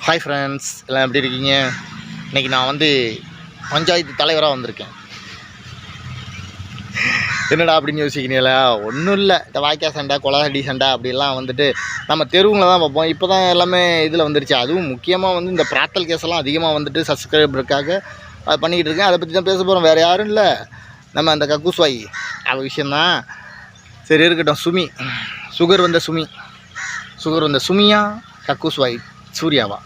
Hi friends, எல்லாம் எப்படி இருக்கீங்க? இன்றைக்கி நான் வந்து பஞ்சாயத்து தலைவராக வந்திருக்கேன். என்னடா அப்படின்னு யோசிக்கிறீங்களா? ஒன்றும் இல்லை, இந்த வாய்க்கா சண்டை, கொலாடி சண்டை அப்படிலாம் வந்துட்டு நம்ம தெருவுங்களை தான் பார்ப்போம். இப்போ தான் எல்லாமே இதில் வந்துருச்சு. அதுவும் முக்கியமாக வந்து இந்த பிராத்தல் கேஸெல்லாம் அதிகமாக வந்துட்டு சப்ஸ்கிரைபருக்காக அது பண்ணிக்கிட்டு இருக்கேன். அதை பற்றி தான் பேச போகிறோம். வேறு யாரும் இல்லை, நம்ம அந்த கக்கூஸ்வாய் அது விஷயந்தான். சரி இருக்கட்டும். சுகர் வந்த சுமியா, கக்கூஸ்வாய் சூர்யாவா?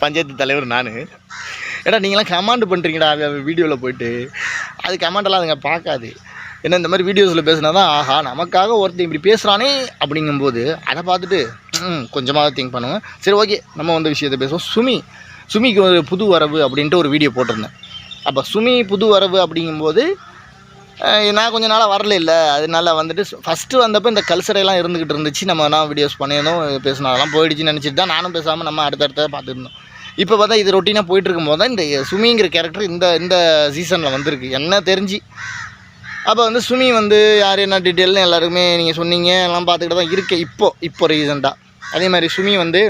பஞ்சாயத்து தலைவர் நான். ஏடா நீங்களாம் கமாண்ட் பண்ணுறீங்கடா வீடியோவில் போய்ட்டு. அது கமாண்டெல்லாம் அதுங்க பார்க்காது. ஏன்னா இந்த மாதிரி வீடியோஸில் பேசுனா தான் ஆஹா நமக்காக ஒருத்தர் இப்படி பேசுகிறானே அப்படிங்கும்போது அதை பார்த்துட்டு கொஞ்சமாக திங்க் பண்ணுவேன். சரி ஓகே, நம்ம வந்து விஷயத்தை பேசுவோம். சுமிக்கு ஒரு புது வரவு அப்படின்ட்டு ஒரு வீடியோ போட்டிருந்தேன். அப்போ சுமி புது வரவு அப்படிங்கும்போது நான் கொஞ்சம் நாளாக வரல இல்லை. அதனால வந்துட்டு ஃபஸ்ட்டு வந்தப்போ இந்த கல்ச்சரையெல்லாம் இருந்துக்கிட்டு இருந்துச்சு. நம்ம நான் வீடியோஸ் பண்ணியிருந்தோம், பேசணும், அதெல்லாம் போயிடுச்சுன்னு நினச்சிட்டு தான் நானும் பேசாமல் நம்ம அடுத்தடுத்த பார்த்துருந்தோம். இப்போ பார்த்தா இது ரொட்டீனாக போயிட்டுருக்கும் போது தான் இந்த சுமிங்கிற கேரக்டர் இந்த சீசனில் வந்திருக்கு என்ன தெரிஞ்சு. அப்போ வந்து சுமி வந்து யார் என்ன டீட்டெயில்னு எல்லாருக்குமே நீங்கள் சொன்னீங்க, எல்லாம் பார்த்துக்கிட்டு தான் இருக்கேன் இப்போ ரீசெண்டாக. அதே மாதிரி சுமி வந்து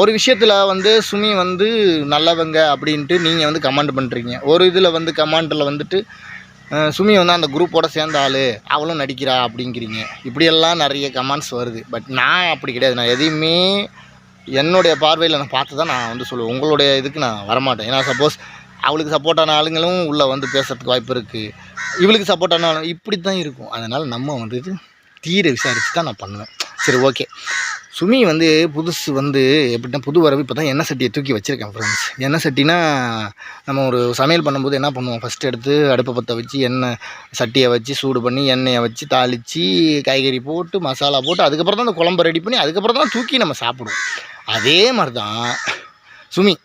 ஒரு விஷயத்தில் வந்து சுமி வந்து நல்லவங்க அப்படின்ட்டு நீங்கள் வந்து கமெண்ட் பண்ணுறீங்க. ஒரு இதில் வந்து கமெண்டில் வந்துட்டு சுமி வந்து அந்த குரூப்போட சேர்ந்த ஆள், அவளும் நடிக்கிறா அப்படிங்கிறீங்க. இப்படியெல்லாம் நிறைய கமெண்ட்ஸ் வருது. பட் நான் அப்படி கிடையாது. நான் எதையுமே என்னுடைய பார்வையில் நான் பார்த்து தான் நான் வந்து சொல்லுவேன். உங்களுடைய இதுக்கு நான் வரமாட்டேன். ஏன்னா சப்போஸ் அவளுக்கு சப்போர்ட்டான ஆளுங்களும் உள்ளே வந்து பேசுகிறதுக்கு வாய்ப்பு இருக்குது, இவளுக்கு சப்போர்ட்டான ஆளுங்க இப்படி தான் இருக்கும். அதனால் நம்ம வந்து தீர விசாரித்து தான் நான் பண்ணுவேன். சரி ஓகே. சுமி வந்து புதுசு வந்து எப்படின்னா புது வரவு இப்போ தான் எண்ணெய் சட்டியை தூக்கி வச்சுருக்கேன் ஃப்ரெண்ட்ஸ். எண்ணெய் சட்டினா நம்ம ஒரு சமையல் பண்ணும்போது என்ன பண்ணுவோம், ஃபஸ்ட்டு எடுத்து அடுப்பை பற்ற வச்சு எண்ணெய் சட்டியை வச்சு சூடு பண்ணி எண்ணெயை வச்சு தாளித்து காய்கறி போட்டு மசாலா போட்டு அதுக்கப்புறம் தான் அந்த குழம்பு ரெடி பண்ணி அதுக்கப்புறம் தான் தூக்கி நம்ம சாப்பிடுவோம். அதே மாதிரி தான் சுமி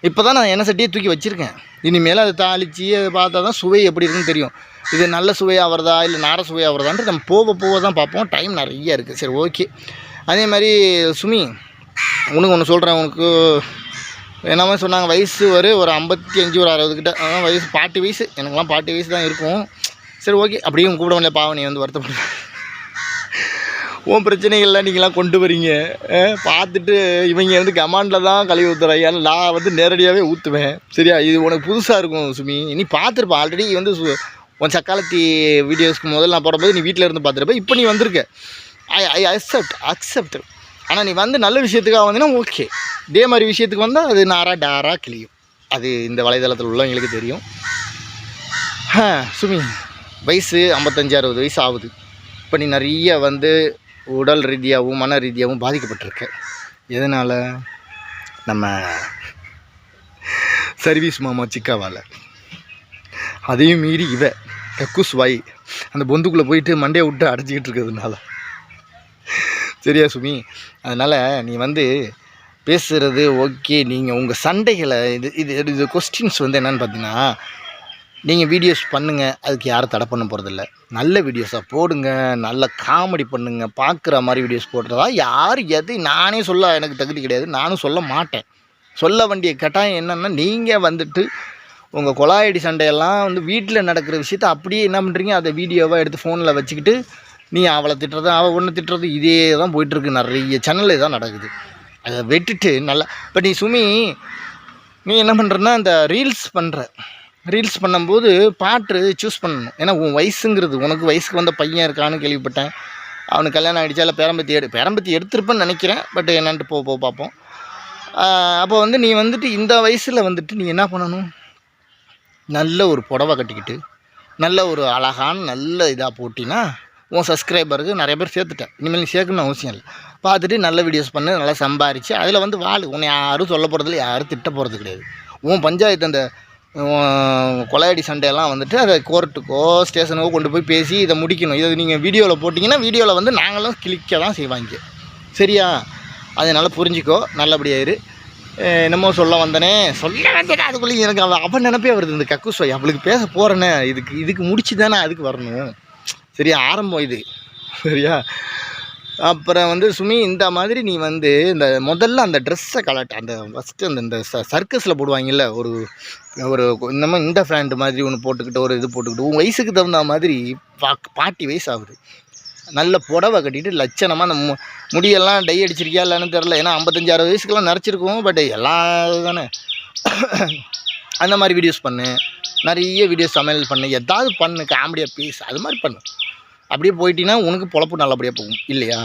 இப்போ தான் நான் எண்ணெய் சட்டியை தூக்கி வச்சுருக்கேன். இனிமேல் அதை தாளித்து அதை பார்த்தா தான் சுவை எப்படி இருக்குன்னு தெரியும். இது நல்ல சுவையாக வருதா இல்லை நார சுவையாக வருதான்ட்டு நம்ம போக தான் பார்ப்போம். டைம் நிறைய இருக்குது. சரி ஓகே. அதே மாதிரி சுமி உனக்கு ஒன்று சொல்கிறேன். உனக்கு என்னமே சொன்னாங்க வயசு ஒரு 55 ஒரு 60 கிட்ட, அதான் வயசு 40 வயசு. எனக்குலாம் 40 வயசு தான் இருக்கும். சரி ஓகே. அப்படியும் கூப்பிட முடியல பாவம், நீ வந்து வருத்தப்படுற. உன் பிரச்சனைகள்லாம் நீங்களாம் கொண்டு வரீங்க. பார்த்துட்டு இவங்க வந்து கமாண்டில் தான் கழுவி ஊற்றுறாங்க. ஏன்னா நான் வந்து நேரடியாகவே ஊற்றுவேன். சரியா? இது உனக்கு புதுசாக இருக்கும் சுமி. நீ பார்த்துருப்பா ஆல்ரெடி வந்து உன் சக்காலத்தி வீடியோஸ்க்கு முதல்ல நான் போடும்போது நீ வீட்டில் இருந்து பார்த்துருப்ப. இப்போ நீ வந்திருக்க. I accept. ஆனால் நீ வந்து நல்ல விஷயத்துக்காக வந்தீங்கன்னா ஓகே. இதே மாதிரி விஷயத்துக்கு வந்தால் அது டாரா கிளியும். அது இந்த வலைதளத்தில் உள்ளவங்களுக்கு தெரியும். சுமி வயசு 55-60 வயசு ஆகுது. இப்போ நீ நிறைய வந்து உடல் ரீதியாகவும் மன ரீதியாகவும் பாதிக்கப்பட்டிருக்க. எதனால்? நம்ம சர்வீஸ் மாமா சிக்காவால். அதையும் மீறி கக்கூஸ்வாய் அந்த பொந்துக்குள்ளே போயிட்டு மண்டையை விட்டு அடைச்சிக்கிட்டு இருக்கிறதுனால. சரியா சுமி? அதனால் நீ வந்து பேசுகிறது ஓகே. நீங்கள் உங்கள் சண்டைகளை இது கொஸ்டின்ஸ் வந்து என்னென்னு பார்த்தீங்கன்னா, நீங்கள் வீடியோஸ் பண்ணுங்கள், அதுக்கு யாரும் தடை பண்ண போகிறதில்ல. நல்ல வீடியோஸாக போடுங்க, நல்ல காமெடி பண்ணுங்கள், பார்க்குற மாதிரி வீடியோஸ் போடுறதா யார் எது நானே சொல்ல எனக்கு தகுதி கிடையாது. நானும் சொல்ல மாட்டேன். சொல்ல வேண்டிய கட்டாயம் என்னென்னா, நீங்கள் வந்துட்டு உங்கள் கொலாயடி சண்டையெல்லாம் வந்து வீட்டில் நடக்கிற விஷயத்த அப்படியே என்ன பண்ணுறீங்க, அதை வீடியோவாக எடுத்து ஃபோனில் வச்சுக்கிட்டு நீ அவளை திட்டுறது அவள் ஒன்று திட்டுறது இதே தான் போயிட்டுருக்கு. நிறைய சேனலில் தான் நடக்குது. அதை வெட்டுட்டு நல்லா இப்போ நீ சுமி நீ என்ன பண்ணுறன்னா இந்த ரீல்ஸ் பண்ணும்போது பாட்டு சூஸ் பண்ணணும். ஏன்னா உன் வயசுங்கிறது உனக்கு வயசுக்கு வந்த பையன் இருக்கான்னு கேள்விப்பட்டேன். அவனுக்கு கல்யாணம் ஆகிடுச்சா இல்லை பேரம்பத்தி எடுத்திருப்பேன்னு நினைக்கிறேன். பட் என்னன்ட்டு போக பார்ப்போம். அப்போ வந்து நீ வந்துட்டு இந்த வயசில் வந்துட்டு நீ என்ன பண்ணணும், நல்ல ஒரு புடவை கட்டிக்கிட்டு நல்ல ஒரு அழகான நல்ல இதாக போட்டினா உன் சப்ஸ்கிரைபருக்கு நிறைய பேர் சேர்த்துட்டேன். இனிமேல் நீ சேர்க்கணும்னு அவசியம் இல்லை. பார்த்துட்டு நல்ல வீடியோஸ் பண்ணு, நல்லா சம்பாரித்து அதில் வந்து உன்னை யாரும் சொல்ல போகிறதில்ல, யாரும் திட்ட போகிறது கிடையாது. உன் பஞ்சாயத்து அந்த கொலையடி சண்டையெல்லாம் வந்துட்டு அதை கோர்ட்டுக்கோ ஸ்டேஷனுக்கோ கொண்டு போய் பேசி இதை முடிக்கணும். இதை நீங்கள் வீடியோவில் போட்டிங்கன்னா வீடியோவில் வந்து நாங்களும் கிளிக்க தான் செய்வாங்க. சரியா? அதனால் புரிஞ்சிக்கோ, நல்லபடியாக இரு. என்னமோ சொல்ல வந்தேனே அதுக்குள்ளே எனக்கு அவன் நினைப்பே வருது. இந்த கக்கூஸ்வாய் அவளுக்கு பேச போகிறேன்னே, இதுக்கு முடிச்சு தானே அதுக்கு வரணும். சரியா? ஆரம்பம் இது. சரியா? அப்புறம் வந்து சுமி இந்த மாதிரி நீ வந்து இந்த முதல்ல அந்த ட்ரெஸ்ஸை அந்த ஃபஸ்ட்டு இந்த சர்க்கஸில் போடுவாங்கல்ல, ஒரு இன்னமும் இந்த ஃப்ராண்டு மாதிரி ஒன்று போட்டுக்கிட்டு ஒரு இது போட்டுக்கிட்டு உன் வயசுக்கு தகுந்த மாதிரி 40 வயசு ஆகுது. நல்ல புடவை கட்டிட்டு லட்சணமாக அந்த முடியெல்லாம் டை அடிச்சிருக்கியா இல்லைன்னு தெரில, ஏன்னா 55-60 வயசுக்கெல்லாம் நரைச்சிருக்கும். பட் எல்லாம் தானே அந்த மாதிரி வீடியோஸ் பண்ணு, நிறைய வீடியோஸ் சமையல் பண்ணு, எதாவது பண்ணு, காமெடியாக பேசு, அது மாதிரி பண்ணு. அப்படியே போயிட்டீங்கன்னா உனக்கு பொழப்பு நல்லபடியாக போகும் இல்லையா?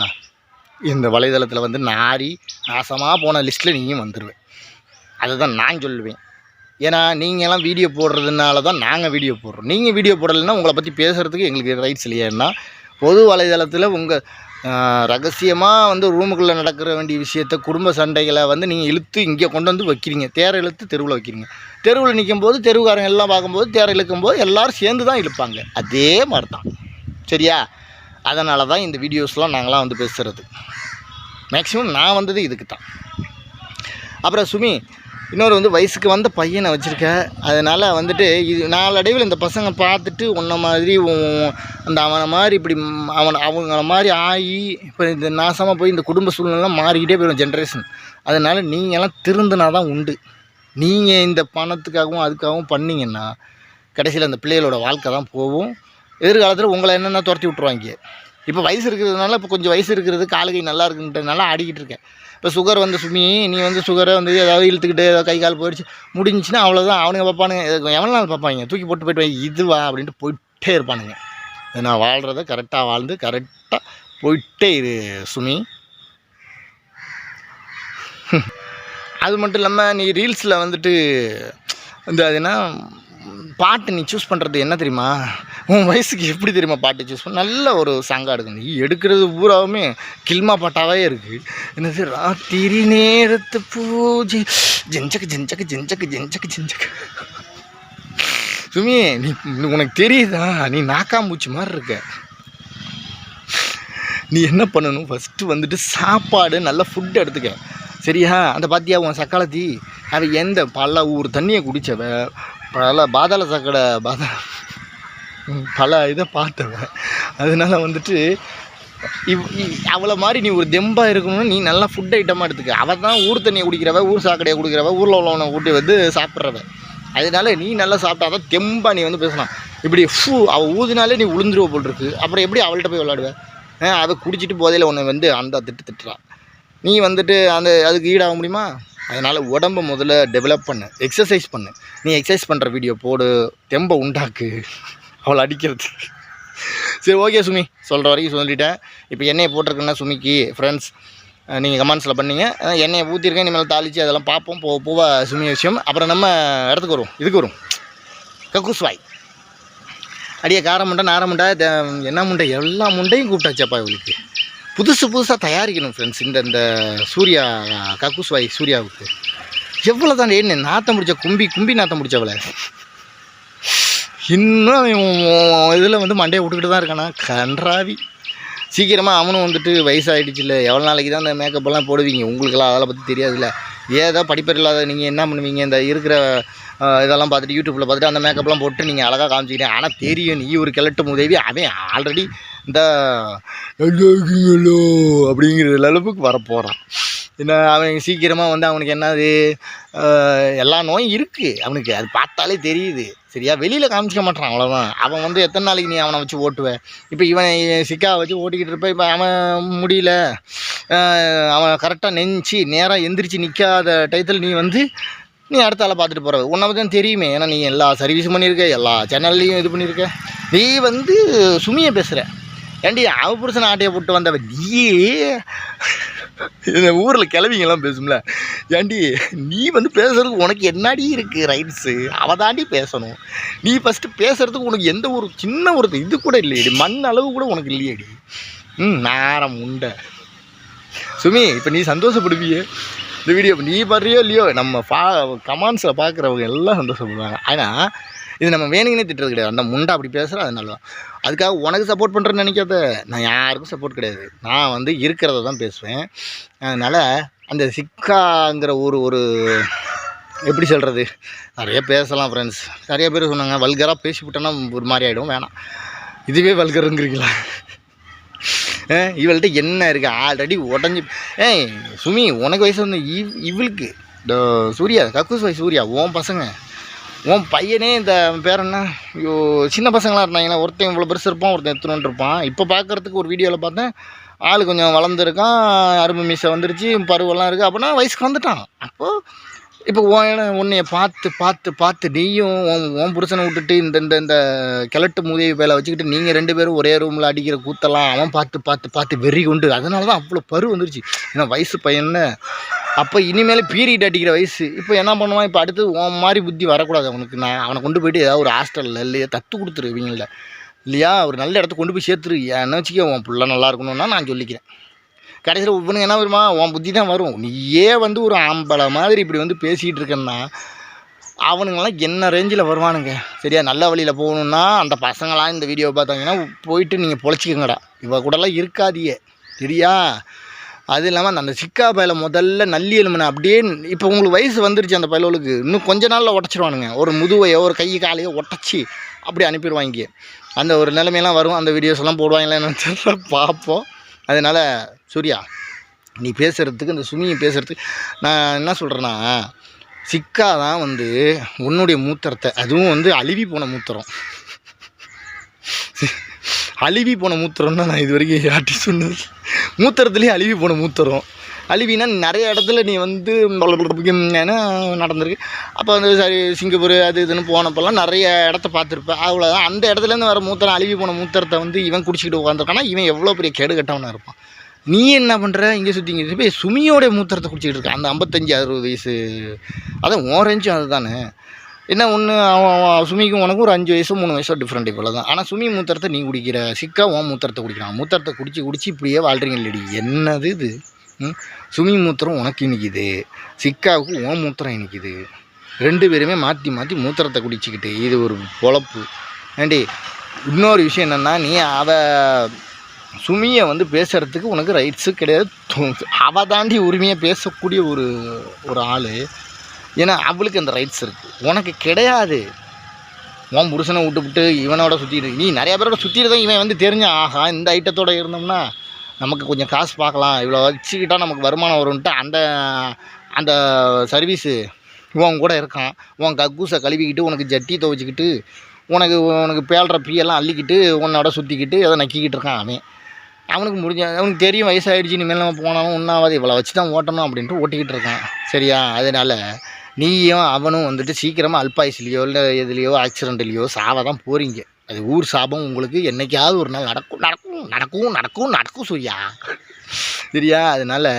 இந்த வலைதளத்தில் வந்து நாசமாக போன லிஸ்ட்டில் நீயும் வந்துடுவேன். அதை தான் நான் சொல்லுவேன். ஏன்னா நீங்கள்லாம் வீடியோ போடுறதுனால தான் நாங்கள் வீடியோ போடுறோம். நீங்கள் வீடியோ போடலைன்னா உங்களை பற்றி பேசுகிறதுக்கு எங்களுக்கு ரைட்ஸ் இல்லையான்னா, பொது வலைதளத்தில் உங்கள் ரகசியமாக வந்து ரூமுக்குள்ளே நடக்கிற வேண்டிய விஷயத்த, குடும்ப சண்டைகளை வந்து நீங்கள் இழுத்து இங்கே கொண்டு வந்து வைக்கிறீங்க. தேரை இழுத்து தெருவில் வைக்கிறீங்க. தெருவில் நிற்கும் போது தெருவுக்காரங்க எல்லாம் பார்க்கும்போது தேரை இழுக்கும்போது எல்லோரும் சேர்ந்து தான் இழுப்பாங்க. அதே மாதிரி தான், சரியா? அதனால தான் இந்த வீடியோஸ்லாம் நாங்களாம் வந்து பேசுகிறது. மேக்ஸிமம் நான் வந்தது இதுக்கு தான். அப்புறம் சுமி, இன்னொரு வந்து வயசுக்கு வந்த பையனை வச்சுருக்க. அதனால் வந்துட்டு இது நாளடைவில் இந்த பசங்க பார்த்துட்டு உன்ன மாதிரி அந்த அவனை மாதிரி இப்படி அவங்கள மாதிரி ஆகி இப்போ இந்த நாசமாக போய் இந்த குடும்ப சூழ்நிலாம் மாறிக்கிட்டே போயிடும் ஜென்ரேஷன். அதனால் நீங்கள்லாம் திருந்தினா தான் உண்டு. நீங்கள் இந்த பணத்துக்காகவும் அதுக்காகவும் பண்ணிங்கன்னா கடைசியில் அந்த பிள்ளைகளோட வாழ்க்கை தான் போகும். எதிர்காலத்தில் உங்களை என்னென்ன துரத்தி விட்ருவாங்க. இப்போ வயசு இருக்கிறதுனால, இப்போ கொஞ்சம் வயசு இருக்கிறது, காலுகை நல்லா இருக்குன்றதுனால ஆடிக்கிட்டு இருக்கேன். இப்போ சுகர் வந்து சுமி, நீ வந்து சுகரை வந்து ஏதாவது இழுத்துக்கிட்டு ஏதாவது கை கால் போயிடுச்சு முடிஞ்சிச்சுன்னா அவ்வளோதான். அவனுங்க பார்ப்பானுங்க, எவ்வளோ நாள் பார்ப்பாங்க, தூக்கி போட்டு போய்ட்டு இதுவா அப்படின்ட்டு போயிட்டே இருப்பானுங்க. நான் வாழ்கிறத கரெக்டாக வாழ்ந்து கரெக்டாக போயிட்டே இரு சுமி. அது மட்டும் இல்லாமல் நீ ரீல்ஸில் வந்துட்டு இந்த அதுனா பாட்டு நீ சூஸ் பண்ணுறது என்ன தெரியுமா? உன் வயசுக்கு எப்படி தெரியுமா பாட்டு சூஸ் பண்ண? நல்ல ஒரு சாங்காக எடுக்கணும். நீ எடுக்கிறது பூராவுமே கில்மா பாட்டாகவே இருக்குது. என்னது, ராத்திரி நேரத்து பூஜை ஜெஞ்சக்கு ஜெஞ்சக்கு ஜெஞ்சக்கு ஜெஞ்சக்கு ஜெஞ்சக்கு. சுமி, நீ உனக்கு தெரியுதா? நீ நாக்காம்பூச்சி மாதிரி இருக்க. நீ என்ன பண்ணணும், ஃபஸ்ட்டு வந்துட்டு சாப்பாடு நல்ல ஃபுட்டு எடுத்துக்க, சரியா? அந்த பாத்தியா உன் சக்காலத்தி, அது எந்த பல ஊர் தண்ணியை குடித்தவ, பல பாதாள சாக்கடை பல இதை பார்த்தவன். அதனால வந்துட்டு அவளை மாதிரி நீ ஒரு தெம்பாக இருக்கணும்னு நீ நல்லா ஃபுட் ஐட்டமாக எடுத்துக்க. அவள் தான் ஊர் தண்ணியை குடிக்கிறவ, ஊர் சாக்கடையை குடிக்கிறவ, ஊரில் உள்ளவனை கூட்டி வந்து சாப்பிட்றவ. அதனால நீ நல்லா சாப்பிட்டா தான் தெம்பாக நீ வந்து பேசலாம். இப்படி அவள் ஊதினாலே நீ உளுந்துருவ போல் இருக்கு. அப்புறம் எப்படி அவள்கிட்ட போய் விளாடுவேன்? அதை குடிச்சிட்டு போதையில் உன்னை வந்து அந்த திட்டுறான். நீ வந்துட்டு அதுக்கு ஈடாக முடியுமா? அதனால் உடம்பை முதல்ல டெவலப் பண்ணு, எக்ஸசைஸ் பண்ணு. நீ எக்ஸசைஸ் பண்ணுற வீடியோ போடு, தெம்பை உண்டாக்கு, அவளை அடிக்கிறது. சரி, ஓகே சுமி, சொல்கிற வரைக்கும் சொல்லிட்டேன். இப்போ எண்ணெயை போட்டிருக்கேன்னா சுமிக்கு ஃப்ரெண்ட்ஸ் நீங்கள் கமெண்ட்ஸில் பண்ணீங்க. எண்ணெயை ஊற்றிருக்கேன், இனிமேல் தாளித்து அதெல்லாம் பார்ப்போம் போவ சுமி விஷயம். அப்புறம் நம்ம இடத்துக்கு வரும், இதுக்கு வரும், கக்கூஸ்வாய். அடியே கார முண்டை, நார முண்டை, என்ன முண்டை, எல்லா முண்டையும் கூப்பிட்டாச்சப்பா இவளுக்கு. புதுசாக தயாரிக்கணும் ஃப்ரெண்ட்ஸ். இந்த சூர்யா கக்கூஸ்வாய் சூர்யாவுக்கு எவ்வளோ தான் என்ன நாற்றம் முடிச்ச கும்பி நாற்றம் முடிச்சவளை இன்னும் இதில் வந்து மண்டையை விட்டுக்கிட்டு தான் இருக்கானா கன்றாவி. சீக்கிரமாக அவனும் வந்துட்டு வயசாகிடுச்சு இல்லை, எவ்வளோ நாளைக்கு தான் அந்த மேக்கப்பெல்லாம் போடுவீங்க? உங்களுக்கெல்லாம் அதெல்லாம் பற்றி தெரியாதுல்ல. ஏதோ படிப்பறிவு இல்லாத நீங்கள் என்ன பண்ணுவீங்க? இந்த இருக்கிற இதெல்லாம் பார்த்துட்டு யூடியூப்பில் பார்த்துட்டு அந்த மேக்கப்லாம் போட்டு நீங்கள் அழகாக காமிச்சிக்கிட்டேன். ஆனால் தெரியும் நீ ஒரு கிழட்டு உதவி. அவன் ஆல்ரெடி இந்த அப்படிங்கிற அளவுக்கு வரப்போகிறான். என்ன அவன் சீக்கிரமாக வந்து அவனுக்கு என்னது எல்லா நோயும் இருக்குது அவனுக்கு, அது பார்த்தாலே தெரியுது, சரியா? வெளியில் காமிச்சிக்க மாட்டான், அவ்வளோதான். அவன் வந்து எத்தனை நாளைக்கு நீ அவனை வச்சு ஓட்டுவேன்? இப்போ இவன் சிக்காவை வச்சு ஓட்டிக்கிட்டு இருப்ப. இப்போ அவன் முடியல, அவன் கரெக்டாக நெஞ்சு நேராக எந்திரிச்சு நிற்காத டயத்தில் நீ அடுத்த ஆளை பார்த்துட்டு போகிற. உன்னை பற்றி தான் தெரியுமே, ஏன்னா நீ எல்லா சர்வீஸும் பண்ணியிருக்க, எல்லா சேனல்லையும் இது பண்ணியிருக்க. நீ வந்து சுமியை பேசுகிற. ஏண்டி அவ புருஷன் ஆட்டையை போட்டு வந்தவ நீயே இந்த ஊரில் கிளவிங்கெல்லாம் பேசும்ல. ஏண்டி நீ வந்து பேசுகிறதுக்கு உனக்கு என்னடி இருக்குது ரைட்ஸு? அவள் தாண்டி பேசணும். நீ ஃபஸ்ட்டு பேசுகிறதுக்கு உனக்கு எந்த ஒரு சின்ன ஒரு இது கூட இல்லையடி, மண் அளவு கூட உனக்கு இல்லையடி. நேரம் உண்டை சுமி. இப்போ நீ சந்தோஷப்படுவியே இந்த வீடியோ, நீ பாடுறியோ இல்லையோ, நம்ம கமெண்ட்ஸில் பார்க்குறவங்க எல்லாம் சந்தோஷப்படுவாங்க. ஆனால் இது நம்ம வேணுங்கன்னே திட்டுறது கிடையாது. அந்த முண்டை அப்படி பேசுகிறேன், அதனால தான். அதுக்காக உனக்கு சப்போர்ட் பண்ணுறேன்னு நினைக்காத. நான் யாருக்கும் சப்போர்ட் கிடையாது, நான் வந்து இருக்கிறத தான் பேசுவேன். அதனால் அந்த சிக்காங்கிற ஒரு எப்படி சொல்கிறது, நிறைய பேசலாம் ஃப்ரெண்ட்ஸ். நிறைய பேர் சொன்னாங்க வல்கராக பேசிவிட்டோன்னா ஒரு மாதிரி ஆகிடும், வேணாம். இதுவே வல்கருங்கிறீங்களா? இவள்கிட்ட என்ன இருக்குது? ஆல்ரெடி உடஞ்சி. சுமி உனக்கு வயசு வந்து இவளுக்கு இந்த சூர்யா கக்கூஸ்வாய் சூர்யா உன் பசங்க உன் பையனே இந்த பேர் என்ன, ஐயோ சின்ன பசங்களாக இருந்தாங்களா, ஒருத்தன் இவ்வளோ பெருசு இருப்பான், ஒருத்தன் எத்தனை இருப்பான். இப்போ பார்க்குறதுக்கு ஒரு வீடியோவில் பார்த்தேன், ஆள் கொஞ்சம் வளர்ந்துருக்கான், அரும்பு மீசை வந்துருச்சு, பருவெல்லாம் இருக்குது, அப்படின்னா வயசுக்கு வந்துட்டான். அப்போது இப்போ உன்னைய பார்த்து பார்த்து பார்த்து நீயும் உன் புருஷனை விட்டுட்டு இந்த இந்த இந்த கிழட்டு மூதேவி வேலை வச்சுக்கிட்டு நீங்கள் 2 பேரும் ஒரே ரூமில் அடிக்கிற கூத்தெல்லாம் அவன் பார்த்து பார்த்து பார்த்து வெறி கொண்டு, அதனால தான் அவ்வளோ பரு வந்துருச்சு. ஏன்னா வயசு பையன்னு அப்போ இனிமேல் பீரியட் அடிக்கிற வயசு. இப்போ என்ன பண்ணுவான், இப்போ அடுத்து உன் மாதிரி புத்தி வரக்கூடாது அவனுக்கு. நான் அவனை கொண்டு போய்ட்டு ஏதாவது ஒரு ஹாஸ்டலில் இல்லையா தத்து கொடுத்துரு இவங்கள, இல்லையா ஒரு நல்ல இடத்துக்கு கொண்டு போய் சேர்த்துரு. என்ன வச்சுக்க உன் பிள்ளை நல்லா இருக்கணும்னா நான் சொல்லிக்கிறேன். கடைசியில் இவனுக்கு என்ன வருமா, உன் புத்தி தான் வரும். நீயே வந்து ஒரு ஆம்பளை மாதிரி இப்படி வந்து பேசிகிட்டு இருக்கேன்னா அவனுங்கெல்லாம் என்ன ரேஞ்சில் வருவானுங்க. சரியா, நல்ல வழியில் போகணுன்னா அந்த பசங்களாம் இந்த வீடியோவை பார்த்தாங்கன்னா போயிட்டு நீங்கள் பொழைச்சிக்கங்கடா, இவ கூடலாம் இருக்காதியே. சரியா, அது இல்லாமல் அந்த சிக்கா பயலை முதல்ல நல்லி எலுமினை அப்படியே இப்போ உங்களுக்கு வயசு வந்துருச்சு, அந்த பயலுக்கு இன்னும் கொஞ்ச நாளில் உடச்சிருவானுங்க. ஒரு முதுவையோ ஒரு கை காலையோ உடச்சி அப்படி அனுப்பிடுவாங்க. அந்த ஒரு நிலைமையெல்லாம் வரும். அந்த வீடியோஸ் எல்லாம் போடுவாங்களே என்னன்னு பார்ப்போம். அதனால் சூர்யா, நீ பேசுகிறதுக்கு இந்த சுமியை பேசுகிறதுக்கு நான் என்ன சொல்கிறேன்னா, சிக்கா தான் வந்து உன்னுடைய மூத்திரத்தை, அதுவும் வந்து அழுவி போன மூத்திரம், அழுவி போன மூத்திரம்னா நான் இது வரைக்கும் யார்ட்டி சொன்னது, மூத்திரத்துலேயே அழுவி போன மூத்திரம். அழுவினா நிறைய இடத்துல நீ வந்து நடந்திருக்கு. அப்போ வந்து சரி சிங்கப்பூர் அது இதுன்னு போனப்பெல்லாம் நிறைய இடத்த பார்த்துருப்பேன். அவ்வளோதான். அந்த இடத்துலேருந்து வர மூத்திரம், அழுவி போன மூத்திரத்தை வந்து இவன் குடிச்சிக்கிட்டு உட்காந்துருக்கானா, இவன் எவ்வளோ பெரிய கேடு கட்டவனாக இருப்பான். நீ என்ன பண்ணுற, இங்கே சுற்றிங்க போய் சுமியோடைய மூத்திரத்தை குடிச்சிக்கிட்டு இருக்க. அந்த 55-60 வயசு, அதான் ஓரஞ்சும் அது தானே. என்ன ஒன்று, அவன் சுமிக்கும் உனக்கும் ஒரு 5 வயசோ 3 வயசோ டிஃப்ரெண்ட் இவ்வளோ தான். ஆனால் சுமி மூத்திரத்தை நீ குடிக்கிற, சிக்கா உன் மூத்திரத்தை குடிக்கிறான். மூத்திரத்தை குடிச்சு இப்படியே வாழ்கிறீங்க இல்லடி, என்னது இது? சுமி மூத்திரம் உனக்கு இனிக்குது, சிக்காவுக்கு உன் மூத்திரம் இனிக்குது. 2 பேருமே மாற்றி மாற்றி மூத்திரத்தை குடிச்சிக்கிட்டு இது ஒரு பொழப்பு. ஏண்டி இன்னொரு விஷயம் என்னென்னா, நீ சுமியை வந்து பேசுகிறதுக்கு உனக்கு ரைட்ஸு கிடையாது. அவள் தாண்டி உரிமையாக பேசக்கூடிய ஒரு ஆள். ஏன்னா அவளுக்கு அந்த ரைட்ஸ் இருக்குது, உனக்கு கிடையாது. உன் புருஷனை விட்டுவிட்டு இவனோட சுற்றிட்டு, நீ நிறையா பேரோட சுற்றிட்டு தான் இவன் வந்து தெரிஞ்ச, ஆஹா இந்த ஐட்டத்தோடு இருந்தோம்னா நமக்கு கொஞ்சம் காசு பார்க்கலாம், இவ்வளோ வச்சுக்கிட்டால் நமக்கு வருமானம் வரும்ன்ட்டு அந்த சர்வீஸு உன் கூட இருக்கான். உன் கக்கூசை கழுவிக்கிட்டு உனக்கு ஜட்டி துவைச்சிக்கிட்டு உனக்கு பேல்ற பீயெல்லாம் அள்ளிக்கிட்டு உன்னோட சுற்றிக்கிட்டு எதை நக்கிக்கிட்டு இருக்கான். அவனுக்கு தெரியும் வயசாகிடுச்சு, இனிமேல் நம்ம போனாலும் ஒன்றாவது இவ்வளோ வச்சு தான் ஓட்டணும் அப்படின்ட்டு ஓட்டிக்கிட்டு இருக்கான். சரியா, அதனால் நீயும் அவனும் வந்துட்டு சீக்கிரமாக அல்பாயுஸ்லேயோ இல்லை எதுலேயோ ஆக்சிடென்ட்லேயோ சாவ தான் போகிறீங்க. அது ஊர் சாபம். உங்களுக்கு என்றைக்காவது ஒரு நாள் நடக்கும் நடக்கும் நடக்கும் நடக்கும் நடக்கும் சூர்யா. சரியா, அதனால்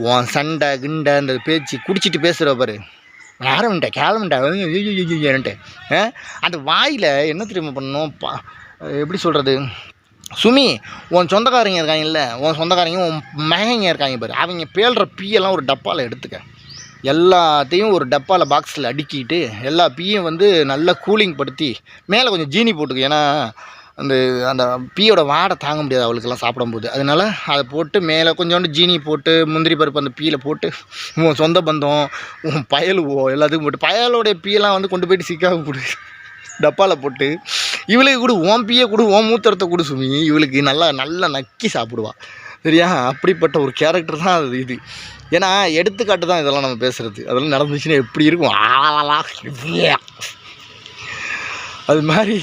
உன் சண்டை கிண்டை அந்த பேச்சு குடிச்சிட்டு பேசுகிற பாரு, ஆரம்பிட்டா கேளம்பிட்டா அந்த வாயில் என்ன தெரியுமா பண்ணணும், எப்படி சொல்கிறது, சுமி உன் சொந்தக்காரங்க இருக்காங்கல்ல, உன் சொந்தக்காரங்க உன் மகங்க இருக்காங்க பாரு, அவங்க பேல்ற பீயெல்லாம் ஒரு டப்பாவில் எடுத்துக்க, எல்லாத்தையும் ஒரு டப்பாவில் பாக்ஸில் அடுக்கிட்டு எல்லா பீயும் வந்து நல்லா கூலிங் படுத்தி மேலே கொஞ்சம் ஜீனி போட்டுக்கு. ஏன்னா அந்த பீயோட வாடை தாங்க முடியாது அவளுக்கெல்லாம் சாப்பிடும்போது. அதனால் அதை போட்டு மேலே கொஞ்சோண்டு ஜீனி போட்டு முந்திரி பருப்பு அந்த பீயில் போட்டு உன் சொந்த பந்தம் உன் பயலுவோ எல்லாத்துக்கும் போட்டு, பயலோடைய பீயெல்லாம் வந்து கொண்டு போயிட்டு சிக்காக கொடு, டப்பாவில் போட்டு இவளுக்கு கொடு, உன் பீயை கொடு, உன் மூத்திரத்தை கொடு சுமி, இவளுக்கு நல்லா நல்லா நக்கி சாப்பிடுவாள். சரியா, அப்படிப்பட்ட ஒரு கேரக்டர் தான் அது இது. ஏன்னா எடுத்துக்காட்டு தான் இதெல்லாம் நம்ம பேசுகிறது. அதெல்லாம் நடந்துச்சுன்னா எப்படி இருக்கும், அது மாதிரி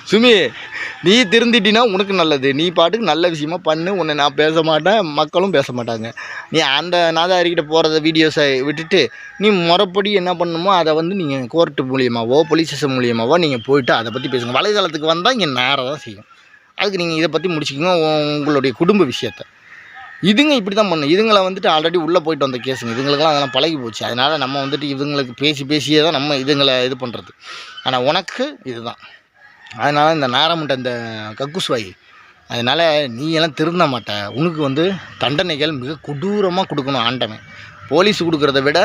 சுமி நீ திருந்திட்டினா உனக்கு நல்லது. நீ பாட்டுக்கு நல்ல விஷயமா பண்ணு, உன்னை நான் பேச மாட்டேன், மக்களும் பேச மாட்டாங்க. நீ அந்த நாதாரிக்கிட்ட போகிறத வீடியோஸை விட்டுட்டு நீ முறைப்படி என்ன பண்ணணுமோ அதை வந்து நீங்கள் கோர்ட்டு மூலியமாகவோ போலீஸ் ஸ்டேஷன் மூலியமாகவோ நீங்கள் போயிட்டு அதை பற்றி பேசுங்க. வலைதளத்துக்கு வந்தால் இங்கே நேரம் தான் செய்யும். அதுக்கு நீங்கள் இதை பற்றி முடிச்சுக்கோங்க, உங்களுடைய குடும்ப விஷயத்தை. இதுங்க இப்படி தான் பண்ணும். இதுங்களை வந்துட்டு ஆல்ரெடி உள்ளே போயிட்டு வந்த கேஸுங்க, இதுங்களுக்கெல்லாம் அதெல்லாம் பழகி போச்சு. அதனால் நம்ம வந்துட்டு இவங்களுக்கு பேசியே தான் நம்ம இதுங்களை இது பண்ணுறது. ஆனால் உனக்கு இதுதான். அதனால் இந்த நாரமுட்டை இந்த கக்குஸ்வாய், அதனால் நீ எல்லாம் திருந்த மாட்ட. உனக்கு வந்து தண்டனைகள் மிக கொடூரமாக கொடுக்கணும் ஆண்டவன். போலீஸ் கொடுக்குறத விட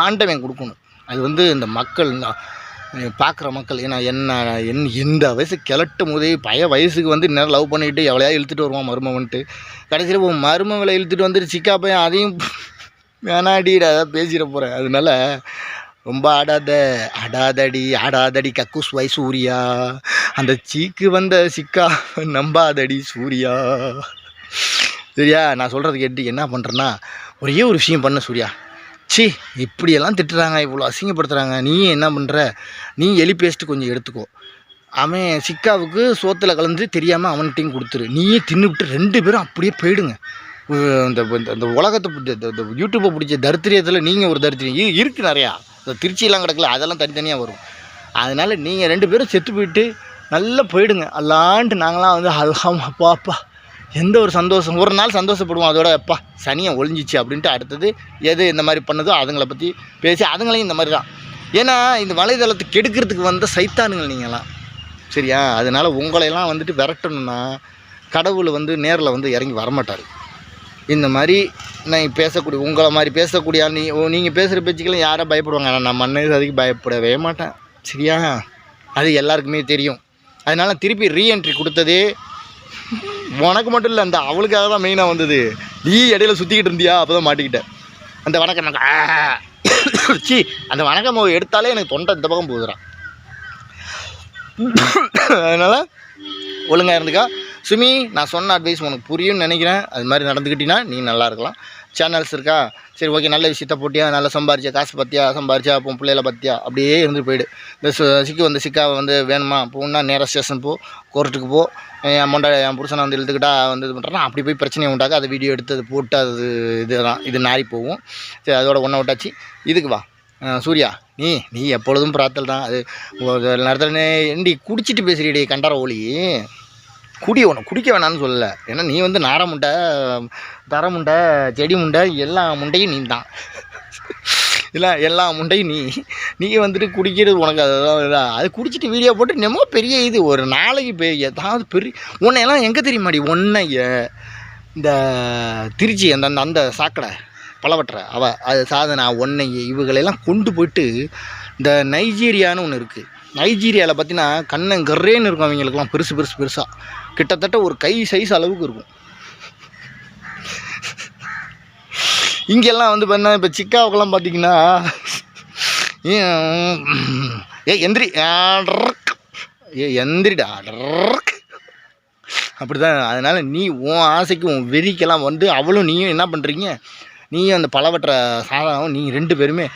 ஆண்டவன் கொடுக்கணும். அது வந்து இந்த மக்கள் பார்க்குற மக்கள், ஏன்னா எந்த வயசு கிளட்டு முதல் வயசுக்கு வந்து இன்னும் லவ் பண்ணிக்கிட்டு எவ்வளையா இழுத்துட்டு வருவான் மருமவன்ட்டு. கடைசியில் மருமகளை இழுத்துட்டு வந்துட்டு சிக்கா பையன் அதையும் வேணாடிட அதான் பேசிட போகிறேன். அதனால ரொம்ப ஆடாதடி கக்குஸ்வாய் சூர்யா, அந்த சீக்கு வந்த சிக்கா நம்பாதடி சூர்யா. சரியா, நான் சொல்கிறது கேட்டு என்ன பண்ணுறேன்னா, ஒரே ஒரு விஷயம் பண்ண சூர்யா, சி இப்படியெல்லாம் திட்டுறாங்க, இவ்வளோ அசிங்கப்படுத்துகிறாங்க, நீ என்ன பண்ணுற, நீ எலி பேஸ்ட்டு கொஞ்சம் எடுத்துக்கோ, அவன் சிக்காவுக்கு சோத்தில் கலந்து தெரியாமல் அவன்கிட்டையும் கொடுத்துரு, நீயே தின்னுவிட்டு 2 பேரும் அப்படியே போயிடுங்க. இந்த இந்த உலகத்தை இந்த யூடியூப்பை பிடிச்ச தரித்திரியத்தில் நீங்கள் ஒரு தரித்திரியம் இருக்குது நிறையா, இந்த திருச்சியெல்லாம் கிடக்கல, அதெல்லாம் தனித்தனியாக வரும். அதனால் நீங்கள் 2 பேரும் செத்து போயிட்டு நல்லா போயிடுங்க. அல்லான்ட்டு நாங்களாம் வந்து அல்ஹம் அப்பாப்பா எந்த ஒரு சந்தோஷம், ஒரு நாள் சந்தோஷப்படுவோம், அதோட அப்பா சனியை ஒழிஞ்சிச்சு அப்படின்ட்டு அடுத்தது எது இந்த மாதிரி பண்ணுதோ அதுங்களை பற்றி பேசி அதுங்களையும் இந்த மாதிரி தான். ஏன்னா இந்த வலைதளத்தை கெடுக்கிறதுக்கு வந்த சைத்தானுங்கள் நீங்களாம், சரியா? அதனால் உங்களையெல்லாம் வந்துட்டு விரட்டணுன்னா கடவுள் வந்து நேரில் வந்து இறங்கி வரமாட்டார். இந்த மாதிரி நான் பேசக்கூடிய உங்களை மாதிரி பேசக்கூடிய நீங்கள் பேசுகிற பேச்சுக்கெல்லாம் யாரும் பயப்படுவாங்க, ஆனால் நான் மண்ணு அதுக்கு பயப்படவே மாட்டேன், சரியா? அது எல்லாருக்குமே தெரியும். அதனால் திருப்பி ரீஎன்ட்ரி கொடுத்ததே உனக்கு மட்டும் இல்லை, அந்த அவளுக்காக தான் மெயினாக வந்தது. நீ இடையில சுற்றிக்கிட்டு இருந்தியா, அப்போ தான் மாட்டிக்கிட்டேன். அந்த வணக்கம் சி அந்த வணக்கம் எடுத்தாலே எனக்கு தொண்டை இந்த பக்கம் போகுதுறான். அதனால் ஒழுங்காக இருந்துக்கா சுமி. நான் சொன்ன அட்வைஸ் உனக்கு புரியும்னு நினைக்கிறேன். அது மாதிரி நடந்துக்கிட்டினா நீ நல்லா இருக்கலாம். சேனல்ஸ் இருக்கா, சரி ஓகே, நல்ல விஷயத்த போட்டியா, நல்லா சம்பாரிச்சா, காசு பற்றியா சம்பாரிச்சா, அப்போ பிள்ளைகளை பற்றியா அப்படியே இருந்து போயிடு. இந்த சிக்கு வந்து சிக்காவை வந்து வேணுமா போகணுன்னா நேராக ஸ்டேஷன் போ, கோர்ட்டுக்கு போ, என் புருஷனை வந்து இழுத்துக்கிட்டா வந்து இது பண்ணுறேன்னா அப்படி போய் பிரச்சனையை உண்டாக்க அதை வீடியோ எடுத்து அது போட்டு அது இது நாரி போகும். சரி அதோட ஒன்றை விட்டாச்சு. இதுக்கு வா சூர்யா, நீ எப்பொழுதும் பிரார்த்தல் தான். அது நேரத்தில் எண்டி குடிச்சிட்டு பேசுகிறீடி கண்டார ஒளி, உன்னை குடிக்க வேணான்னு சொல்லலை. ஏன்னா நீ வந்து நார முண்டை, தர முண்டை, செடி முண்டை, எல்லா முண்டையும் நீ தான், இல்லை எல்லா முண்டையும் நீ வந்துட்டு குடிக்கிறது உனக்கு அதுதான். அது குடிச்சிட்டு வீடியோ போட்டு என்னமோ பெரிய இது ஒரு நாளைக்கு ஏதாவது பெரிய உன்னையெல்லாம் எங்கே தெரியுமாடி, உன்னைய இந்த திருச்சி அந்த சாக்கடை பலவற்றை அது சாதனை ஒன்றைய இவங்களெல்லாம் கொண்டு போயிட்டு இந்த நைஜீரியான்னு ஒன்று இருக்குது. நைஜீரியாவில் பார்த்தீங்கன்னா கண்ணங்கர்றேன்னு இருக்கும், அவங்களுக்குலாம் பெருசாக கிட்டத்தட்ட ஒரு கை சைஸ் அளவுக்கு இருக்கும். இங்கெல்லாம் வந்து பார்த்தீங்கன்னா இப்போ சிக்காவுக்கெல்லாம் பார்த்தீங்கன்னா எந்திரிடா அப்படி தான். அதனால் நீ உன் ஆசைக்கு உன் வெறிக்கெல்லாம் வந்து அவளும் நீயும் என்ன பண்ணுறீங்க, நீயும் அந்த பலவற்ற சாதனம் நீங்கள் 2 பேருமே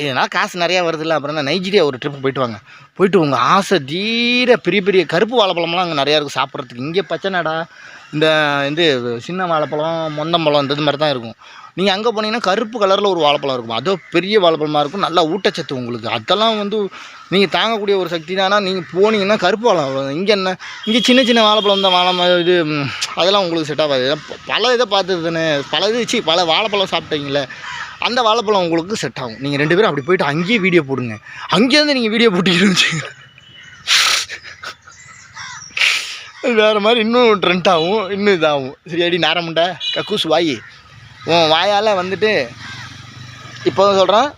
ஏன்னா காசு நிறையா வருதில்ல. அப்புறம் தான் நைஜீரியா ஒரு ட்ரிப்பு போயிட்டு உங்கள் ஆசை தீர பெரிய கருப்பு வாழைப்பழம்லாம் அங்கே நிறையா இருக்குது சாப்பிட்றதுக்கு. இங்கே பச்சைநாடா இந்த சின்ன வாழைப்பழம், மொந்தம்பழம் இந்த மாதிரி தான் இருக்கும். நீங்கள் அங்கே போனீங்கன்னா கருப்பு கலரில் ஒரு வாழைப்பழம் இருக்கும், அதோ பெரிய வாழைப்பழமாக இருக்கும், நல்லா ஊட்டச்சத்து உங்களுக்கு. அதெல்லாம் வந்து நீங்கள் தாங்கக்கூடிய ஒரு சக்தி தானா. நீங்கள் போனீங்கன்னா கருப்பு வாழைப்பழம், இங்கே சின்ன வாழைப்பழம் தான் இது அதெல்லாம் உங்களுக்கு செட் ஆகாது. பல இதை பார்த்துது தானே, பல வாழைப்பழம் சாப்பிட்டீங்களே, அந்த வாழைப்பழம் உங்களுக்கு செட் ஆகும். நீங்கள் 2 பேரும் அப்படி போயிட்டு அங்கேயே வீடியோ போடுங்க. அங்கேருந்து நீங்கள் வீடியோ போட்டுக்கிட்டு வேறு மாதிரி இன்னும் ட்ரெண்ட் ஆகும், இன்னும் இதாகும். சரியாடி நேரமுண்டா கக்கூஸ் வாய், உன் வாயால் வந்துட்டு இப்போ தான் சொல்கிறேன்,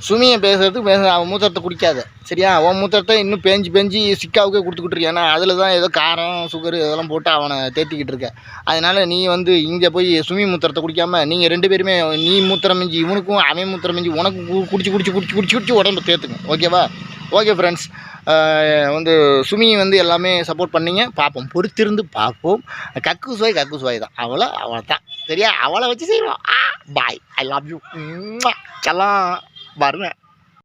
சுமியை பேசுகிறதுக்கு அவன் மூத்திரத்தை குடிக்காத, சரியா? உன் மூத்திரத்தை இன்னும் பேஞ்சு சிக்காவுக்கே கொடுத்துக்கிட்டு இருக்க. ஏன்னா அதில் தான் ஏதோ காரம் சுகரு இதெல்லாம் போட்டு அவனை தேத்திக்கிட்டு இருக்க. அதனால் நீ வந்து இங்கே போய் சுமி மூத்திரத்தை குடிக்காமல் நீங்கள் 2 பேருமே நீ மூத்திரம் மிஞ்சி இவனுக்கும் அவன் மூத்திரம் மிஞ்சி உனக்கும் குடிச்சு உடம்பு தேத்துக்கும். ஓகேவா? ஓகே ஃப்ரெண்ட்ஸ், வந்து சுமி வந்து எல்லாமே சப்போர்ட் பண்ணிங்க, பார்ப்போம், பொறுத்திருந்து பார்ப்போம். கக்கூஸ் வாய் தான் அவளை தான், சரியா? அவளை வச்சு செய்வோம். பாய், ஐ லவ் யூ, செல்லாம் வருவேன்.